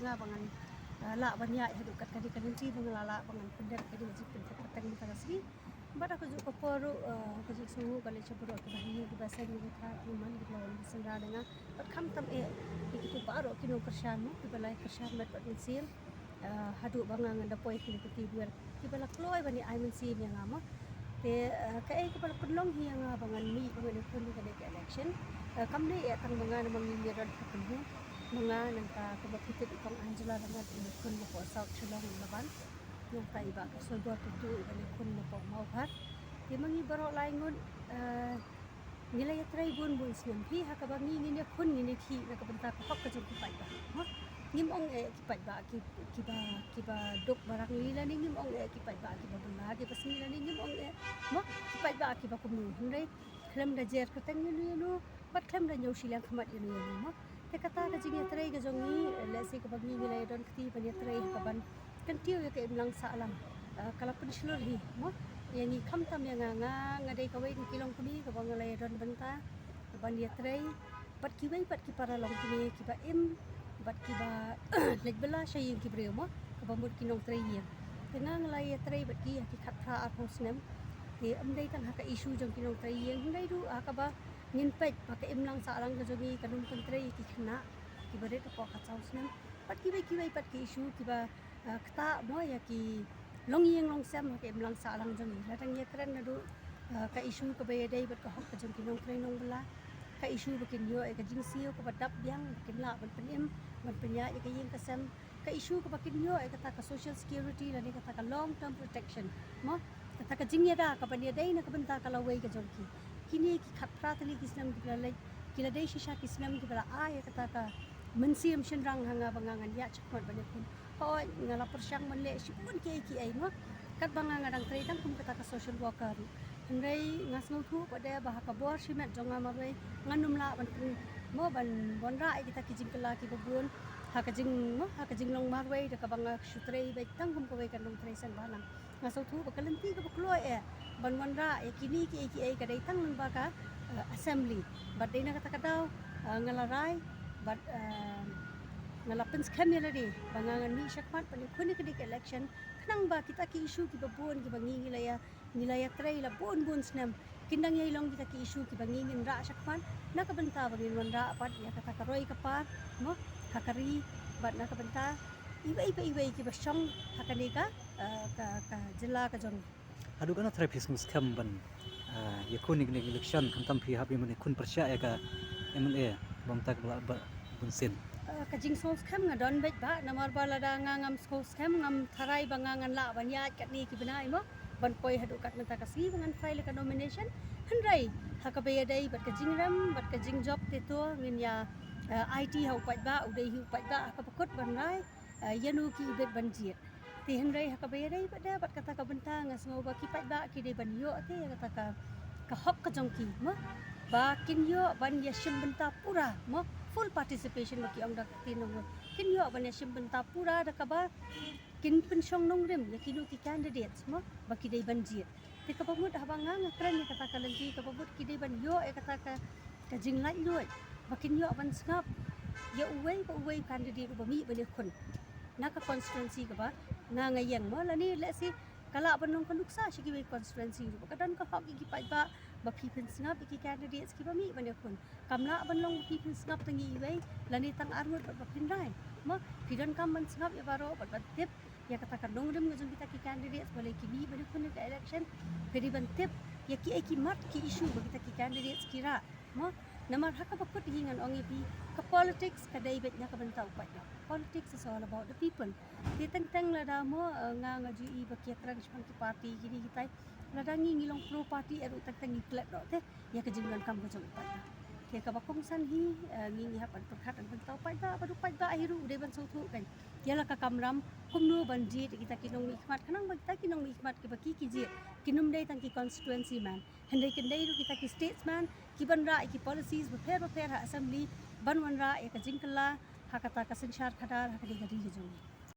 nga bangan la banyak hidup kat kadi kanti bangala bangan pendak kadi jikin patang tarasi bara ko ko poru ko ji sungu kali chapuru ko bahini ko basa ni ka man ko lawan sendra dengan kham tam itu baru kino kersyanu ki balai kersyanu mat pensil hadu bangang anda poi kini ko tibuer ki bala kloi bani ai men sim yang ama te kai ko bala penlong hi yang bangan mi bangan ko ni kadi election kam ni tang bangan mangi ran ko mga nanta kabakitit itong Angela na kun mo po South Chilong laban yung kaiba ka so do to ibali kun mo po mauhat di mangi baro laingon nilay try bun sim hi hakabangi ni kun ni thi na kabanta ko hak ka jung kipai ba ha ngimong kipai ba kiba dok barang nila ni ngimong kipai ba kiba bula di pas nila ni ngimong mo kipai ba kiba kumu hundai klem da jer ka tang ni no bat klem da nyaw silang khamat ni mo te kata ka jingi tray ka jongi lesi ka bagi nilai don kti bani tray ka ban kantiu ya ka imlang sa alam kala pun slur hi mo yang ni kham tam yang nga dei ka wei kilong kuni ka bang nilai don banta bani tray pat ki wei pat ki para long kuni ki ba im bat ki ba lek bela shay ki breu mo ka bambut kinong tray ya tengah nilai tray bat ki khat tha a hosnem te amdai tang ha ka issue jong kinong tray yang ngai du ka ba ngin pet pakai imlang sa alang jogi kanum pentre ki khna ki bare to ka chaus nem pat ki pat ki issue ki ba kta mo ya ki long yeng long sam ke imlang sa alang jogi la tang ye tren na du ka issue ka be dai bat ka hok ka jong ki nong tren nong bela ka issue bakin yo ka jing sio ka badap yang bakin la ban penim ban penya ya ka yeng ka sam ka issue ka bakin yo ka ta ka social security la ni ka ta ka long term protection mo ta ka jing ya da ka ban ye dai na ka ban ta ka lawai ka jong ki kini ki khat pratali kisnam ki lalai kila dei shisha kisnam ki bala ay kata ka mensiam shenrang hanga bangangan ya chakmat bane kun hoy ngala persyang manle sipun ki ai no kat bangangan dang trai dang kum kata ka social worker ngai ngas ngau thu pada bah ka bor simet jonga marwei nganum la ban mo ban bon ra kita ki jingkala ki babun ha ka jing long marwei da ka banga shutrei bai tang kum ko bai kan long trai san balang ngasau thu ba kalenti ka kloi ban wan ra kini ki ai ka dai tang ba ka assembly bat dei na kata kadau ngalarai bat ngalapens community bangangan ni syakmat pan kun ki election kanang ba kita ki issue ki babun ki bangi nilaya tray la bun snam kindang yai long kita ki issue ki bangi ngin ra syakmat na ka benta bangin wan ra pat ya kata ka roi ka par mo hakari bat na ka benta ibai ki basyong hakani ka jilla ka jong adu kana therapist muskam ban yakun nig election kan tam phi habi mun kun persya ka emne bom tak bun sin ka jing sos kham nga don bet ba namar bala da ngam sos kham ngam tharai bangangan la banya kat ni ki banai mo ban poi hadu kat mata ka si bangan file ka nomination hanrai ha ka be dai bat ka jing ram bat ka jing job te to ngin ya IT hau pat ba udai hu pat ba ka pakut ban rai yanu ki bet ban jiet ti hanrai ha ka be dai bat da bat kata ka benta ngas ngau ba ki pat ba ki dai ban yo te kata ka hok ka jong ki mo ba kin yo ban ya shim benta pura mo full participation baki ang dak tinong kin yo ban ya shim benta pura da ka ba kin pensyong nong rem ya kinu ki candidates mo baki dai ban jiet te ka pamut habang nga kren ni kata ka lagi ka pamut ki dai ban yo kata ka jing lai luai bakin yo ban snap ya uwei candidate ba mi ban kun na ka constituency ka ba nga ngayang mo la ni let's see kala ban nong kanuksa shigi we constituency ba kadan ka hak gi pai ba ba people snap ki candidates ki ba mi ban kun kamla ban long people snap tangi we la ni tang armut ba pinrai mo pidan kam ban snap ya baro ba tip ya kata ka nong rem ngajung kita ki candidates boleh ki ni ban kun ka election pedi ban tip ya ki mat ki issue ba kita ki candidates kira mo namar haka bakut hingan ongi pi ka politics ka dai bet nya ka bantau pa politics is all about the people ti tang la da mo nga ju I ba ki transpan ki party gini kita la da ngi ngilong pro party eru tang iklat do te ya ka jinglan kam ka jong pa te ka bakong san hi ngi hapan perkhat ang bantau pa da ba du pa da hiru de ban so thu kan ya la ka kamram kumnu banji kita kinong ikmat kanang ba kita kinong ikmat ki ba ki ji kinum dai tang ki constituency man hendai kendai ru kita ki statesman ki ban ra ki policies prepare ha assembly ban wan ra ya ka jingkala ha kata ka sensyar khadar ha ka di jong